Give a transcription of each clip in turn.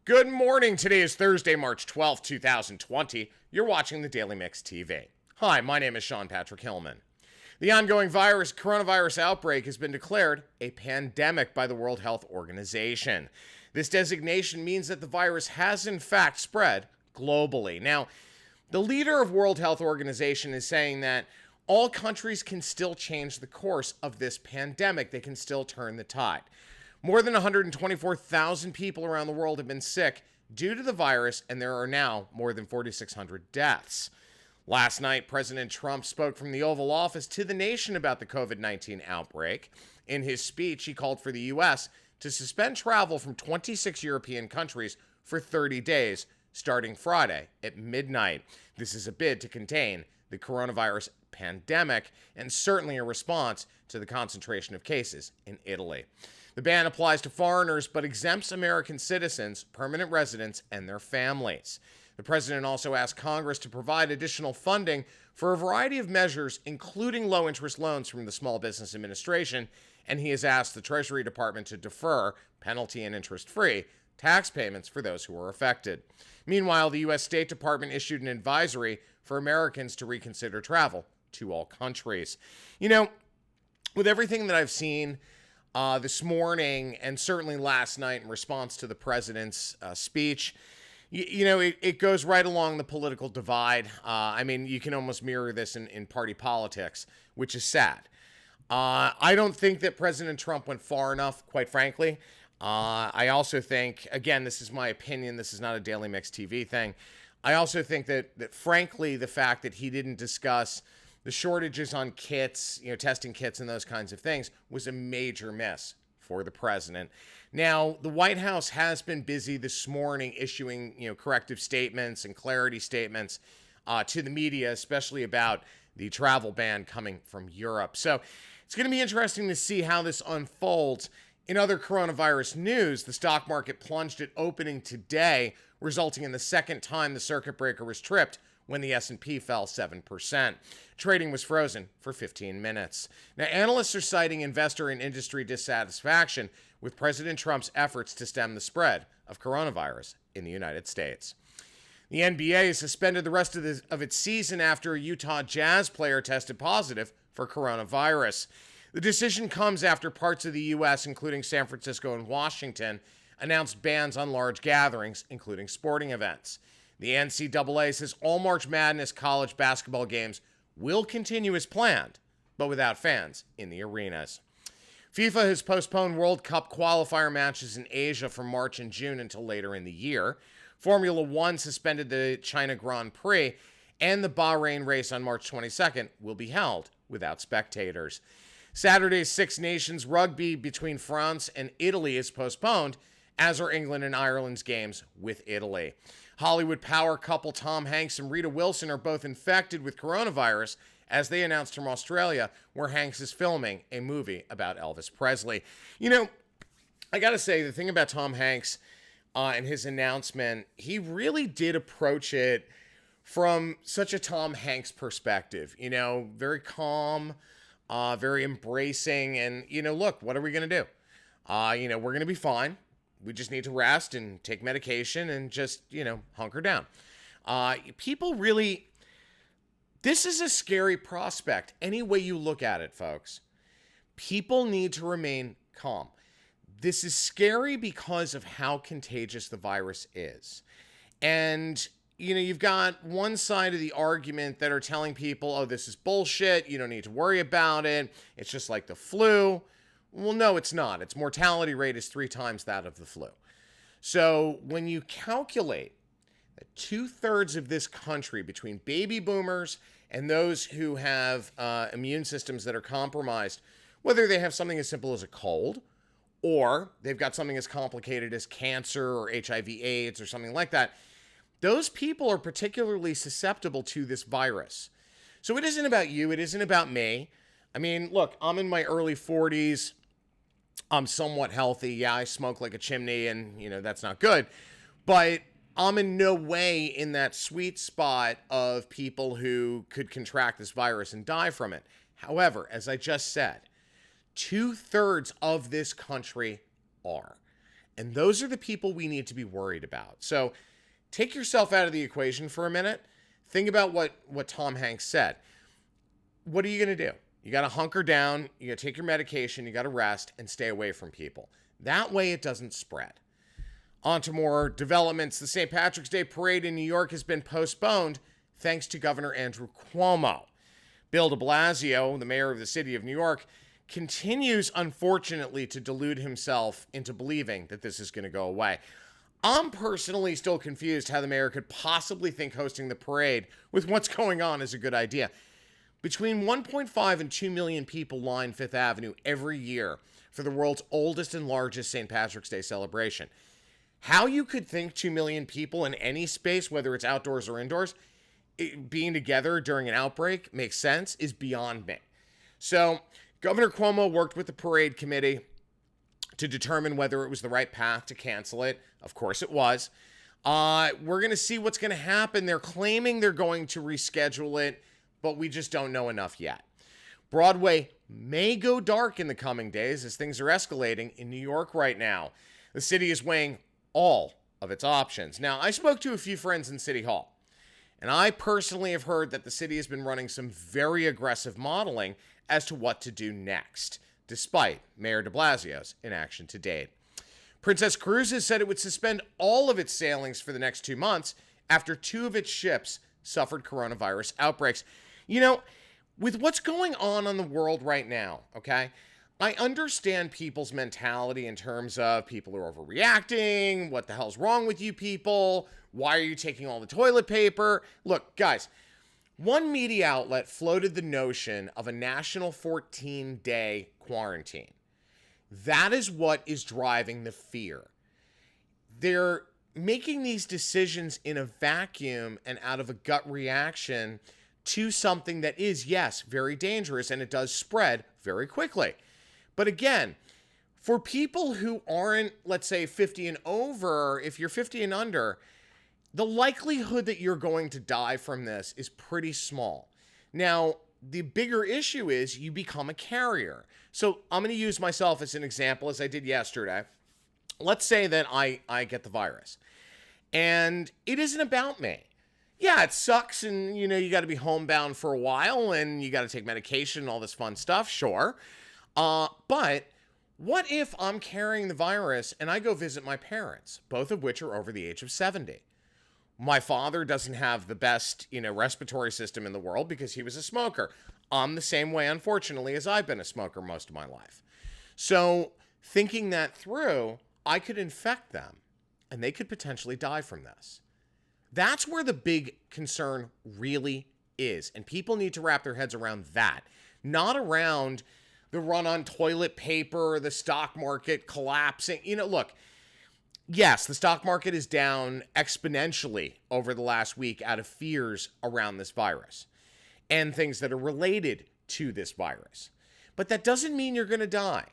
Good morning. Today is Thursday, March 12th, 2020. You're watching the Daily Mix TV. Hi, my name is Sean Patrick Hillman. The ongoing coronavirus outbreak has been declared a pandemic by the World Health Organization. This designation means that the virus has in fact spread globally. Now, the leader of World Health Organization is saying that all countries can still change the course of this pandemic. They can still turn the tide. More than 124,000 people around the world have been sick due to the virus, and there are now more than 4,600 deaths. Last night, President Trump spoke from the Oval Office to the nation about the COVID-19 outbreak. In his speech, he called for the U.S. to suspend travel from 26 European countries for 30 days, starting Friday at midnight. This is a bid to contain the coronavirus pandemic and certainly a response to the concentration of cases in Italy. The ban applies to foreigners but exempts American citizens, permanent residents, and their families. The president also asked Congress to provide additional funding for a variety of measures, including low-interest loans from the Small Business Administration, and he has asked the Treasury Department to defer penalty and interest-free tax payments for those who are affected. Meanwhile, the U.S. State Department issued an advisory for Americans to reconsider travel to all countries. You know, with everything that I've seen this morning and certainly last night in response to the president's speech, it goes right along the political divide. I mean, you can almost mirror this in party politics, which is sad. I don't think that President Trump went far enough, quite frankly. I also think, again, this is my opinion, this is not a Daily Mix TV thing. I also think that frankly, the fact that he didn't discuss the shortages on kits, testing kits and those kinds of things was a major miss for the president. Now, the White House has been busy this morning issuing, corrective statements and clarity statements to the media, especially about the travel ban coming from Europe. So it's going to be interesting to see how this unfolds. In other coronavirus news, the stock market plunged at opening today, resulting in the second time the circuit breaker was tripped when the S&P fell 7%. Trading was frozen for 15 minutes. Now, analysts are citing investor and industry dissatisfaction with President Trump's efforts to stem the spread of coronavirus in the United States. The NBA has suspended the rest of its season after a Utah Jazz player tested positive for coronavirus. The decision comes after parts of the U.S., including San Francisco and Washington, announced bans on large gatherings, including sporting events. The NCAA says all March Madness college basketball games will continue as planned, but without fans in the arenas. FIFA has postponed World Cup qualifier matches in Asia from March and June until later in the year. Formula One suspended the China Grand Prix, and the Bahrain race on March 22nd will be held without spectators. Saturday's Six Nations rugby between France and Italy is postponed, as are England and Ireland's games with Italy. Hollywood power couple Tom Hanks and Rita Wilson are both infected with coronavirus, as they announced from Australia, where Hanks is filming a movie about Elvis Presley. I gotta say, the thing about Tom Hanks and his announcement, he really did approach it from such a Tom Hanks perspective. Very calm, very embracing, and, look, what are we gonna do? We're gonna be fine. We just need to rest and take medication and just, hunker down. People really, this is a scary prospect. Any way you look at it, folks. People need to remain calm. This is scary because of how contagious the virus is. And, you've got one side of the argument that are telling people, oh, this is bullshit. You don't need to worry about it. It's just like the flu. Well, no, it's not. Its mortality rate is 3 times that of the flu. So when you calculate that 2/3 of this country, between baby boomers and those who have immune systems that are compromised, whether they have something as simple as a cold or they've got something as complicated as cancer or HIV/AIDS or something like that, those people are particularly susceptible to this virus. So it isn't about you. It isn't about me. I mean, look, I'm in my early 40s. I'm somewhat healthy. Yeah, I smoke like a chimney and, that's not good. But I'm in no way in that sweet spot of people who could contract this virus and die from it. However, as I just said, 2/3 of this country are. And those are the people we need to be worried about. So take yourself out of the equation for a minute. Think about what Tom Hanks said. What are you going to do? You got to hunker down, you got to take your medication, you got to rest and stay away from people. That way it doesn't spread. On to more developments. The St. Patrick's Day parade in New York has been postponed thanks to Governor Andrew Cuomo. Bill de Blasio, the mayor of the city of New York, continues, unfortunately, to delude himself into believing that this is going to go away. I'm personally still confused how the mayor could possibly think hosting the parade with what's going on is a good idea. Between 1.5 and 2 million people line Fifth Avenue every year for the world's oldest and largest St. Patrick's Day celebration. How you could think 2 million people in any space, whether it's outdoors or indoors, being together during an outbreak makes sense is beyond me. So Governor Cuomo worked with the parade committee to determine whether it was the right path to cancel it. Of course it was. We're going to see what's going to happen. They're claiming they're going to reschedule it, but we just don't know enough yet. Broadway may go dark in the coming days as things are escalating in New York right now. The city is weighing all of its options. Now, I spoke to a few friends in City Hall, and I personally have heard that the city has been running some very aggressive modeling as to what to do next, despite Mayor de Blasio's inaction to date. Princess Cruises said it would suspend all of its sailings for the next 2 months after 2 of its ships suffered coronavirus outbreaks. You know, with what's going on in the world right now, okay, I understand people's mentality in terms of people are overreacting. What the hell's wrong with you people? Why are you taking all the toilet paper? Look, guys, one media outlet floated the notion of a national 14-day quarantine. That is what is driving the fear. They're making these decisions in a vacuum and out of a gut reaction to something that is, yes, very dangerous, and it does spread very quickly. But again, for people who aren't, let's say, 50 and over, if you're 50 and under, the likelihood that you're going to die from this is pretty small. Now, the bigger issue is you become a carrier. So I'm going to use myself as an example, as I did yesterday. Let's say that I get the virus, and it isn't about me. Yeah, it sucks, and you got to be homebound for a while, and you got to take medication and all this fun stuff, sure. But what if I'm carrying the virus and I go visit my parents, both of which are over the age of 70? My father doesn't have the best, respiratory system in the world because he was a smoker. I'm the same way, unfortunately, as I've been a smoker most of my life. So thinking that through, I could infect them and they could potentially die from this. That's where the big concern really is. And people need to wrap their heads around that, not around the run on toilet paper, the stock market collapsing. Look, yes, the stock market is down exponentially over the last week out of fears around this virus and things that are related to this virus. But that doesn't mean you're going to die.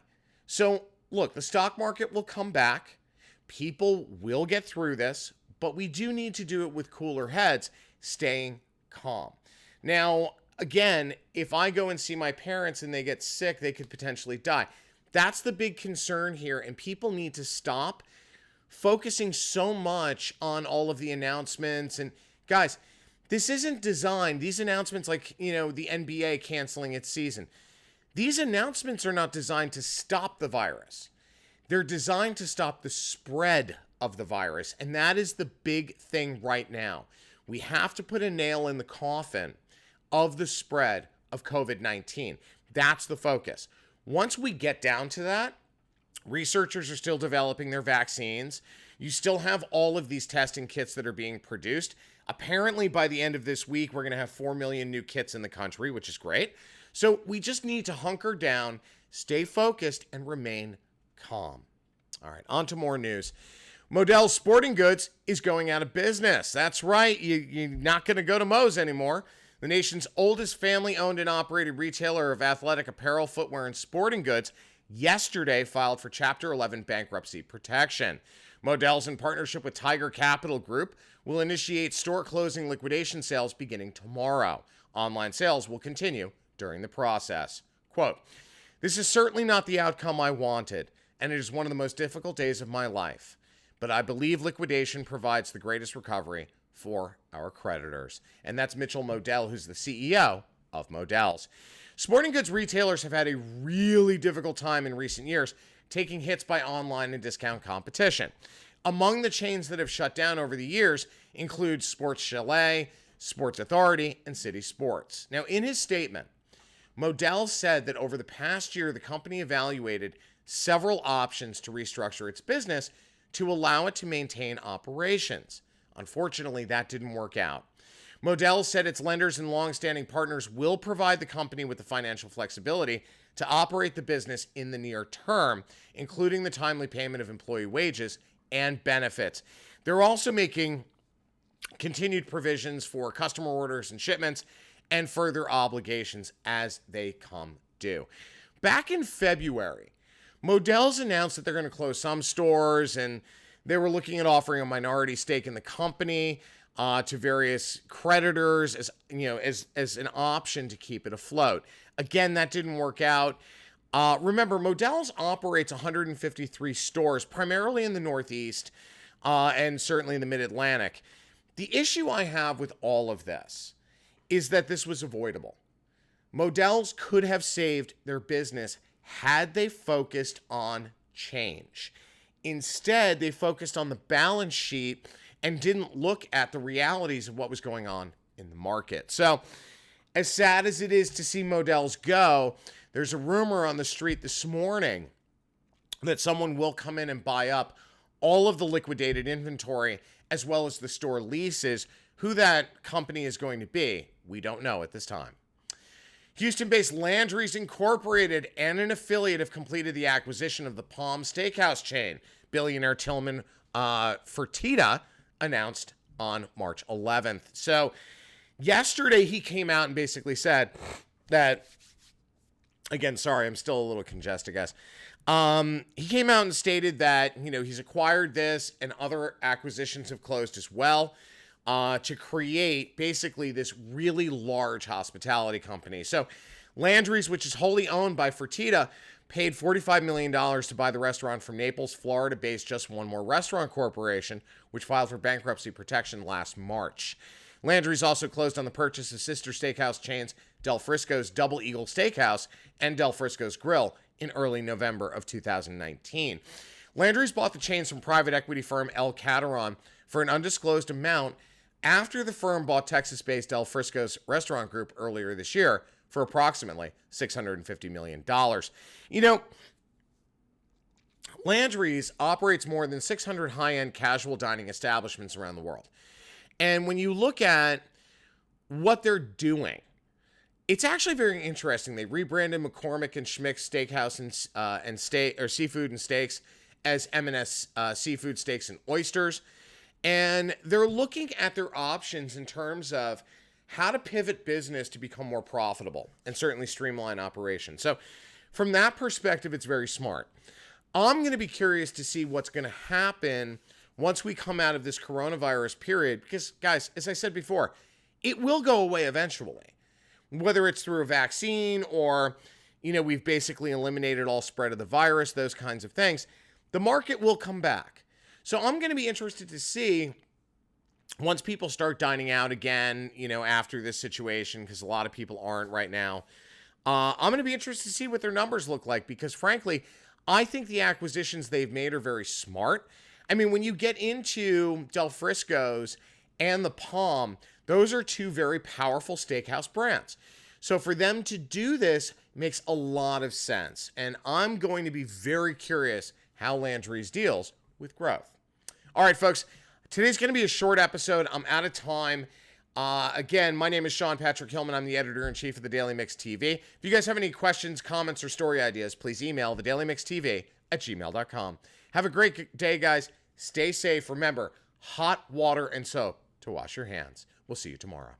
So look, the stock market will come back. People will get through this, but we do need to do it with cooler heads, staying calm. Now, again, if I go and see my parents and they get sick, they could potentially die. That's the big concern here, and people need to stop focusing so much on all of the announcements. And guys, this isn't designed, these announcements like, the NBA canceling its season. These announcements are not designed to stop the virus. They're designed to stop the spread of the virus. And that is the big thing right now. We have to put a nail in the coffin of the spread of COVID-19. That's the focus. Once we get down to that, researchers are still developing their vaccines. You still have all of these testing kits that are being produced. Apparently, by the end of this week, we're going to have 4 million new kits in the country, which is great. So we just need to hunker down, stay focused, and remain calm. All right, on to more news. Modell Sporting Goods is going out of business. That's right. You're not going to go to Moe's anymore. The nation's oldest family-owned and operated retailer of athletic apparel, footwear, and sporting goods yesterday filed for Chapter 11 bankruptcy protection. Modell's, in partnership with Tiger Capital Group, will initiate store closing liquidation sales beginning tomorrow. Online sales will continue during the process. Quote, "This is certainly not the outcome I wanted. and it is one of the most difficult days of my life. But I believe liquidation provides the greatest recovery for our creditors. And that's Mitchell Modell, who's the CEO of Modell's. Sporting goods retailers have had a really difficult time in recent years, taking hits by online and discount competition. Among the chains that have shut down over the years include Sports Chalet, Sports Authority, and City Sports. Now, in his statement, Modell said that over the past year, the company evaluated several options to restructure its business to allow it to maintain operations. Unfortunately, that didn't work out. Modell said its lenders and longstanding partners will provide the company with the financial flexibility to operate the business in the near term, including the timely payment of employee wages and benefits. They're also making continued provisions for customer orders and shipments and further obligations as they come due. Back in February, Modell's announced that they're going to close some stores, and they were looking at offering a minority stake in the company to various creditors as an option to keep it afloat. Again, that didn't work out. Remember, Modell's operates 153 stores, primarily in the Northeast and certainly in the Mid-Atlantic. The issue I have with all of this is that this was avoidable. Modell's could have saved their business had they focused on change. Instead, they focused on the balance sheet and didn't look at the realities of what was going on in the market. So, as sad as it is to see Modell's go, there's a rumor on the street this morning that someone will come in and buy up all of the liquidated inventory as well as the store leases. Who that company is going to be, we don't know at this time. Houston-based Landry's Incorporated and an affiliate have completed the acquisition of the Palm Steakhouse chain. Billionaire Tillman Fertitta announced on March 11th. So yesterday he came out and basically said that, again, sorry, I'm still a little congested, guys. He came out and stated that, he's acquired this and other acquisitions have closed as well to create basically this really large hospitality company. So Landry's, which is wholly owned by Fertitta, paid $45 million to buy the restaurant from Naples, Florida-based Just One More Restaurant Corporation, which filed for bankruptcy protection last March. Landry's also closed on the purchase of sister steakhouse chains Del Frisco's Double Eagle Steakhouse and Del Frisco's Grill in early November of 2019. Landry's bought the chains from private equity firm El Cateron for an undisclosed amount after the firm bought Texas-based Del Frisco's restaurant group earlier this year for approximately $650 million. Landry's operates more than 600 high-end casual dining establishments around the world. And when you look at what they're doing, it's actually very interesting. They rebranded McCormick and Schmick's Steakhouse and Seafood and Steaks as M&S Seafood Steaks and Oysters. And they're looking at their options in terms of how to pivot business to become more profitable and certainly streamline operations. So from that perspective, it's very smart. I'm going to be curious to see what's going to happen once we come out of this coronavirus period, because, guys, as I said before, it will go away eventually, whether it's through a vaccine or, we've basically eliminated all spread of the virus, those kinds of things. The market will come back. So I'm going to be interested to see once people start dining out again, after this situation, because a lot of people aren't right now. I'm going to be interested to see what their numbers look like, because frankly, I think the acquisitions they've made are very smart. I mean, when you get into Del Frisco's and the Palm, those are two very powerful steakhouse brands. So for them to do this makes a lot of sense. And I'm going to be very curious how Landry's deals with growth. All right, folks, today's going to be a short episode. I'm out of time. Again, my name is Sean Patrick Hillman. I'm the editor-in-chief of the Daily Mix TV. If you guys have any questions, comments, or story ideas, please email thedailymixtv@gmail.com. Have a great day, guys. Stay safe. Remember, hot water and soap to wash your hands. We'll see you tomorrow.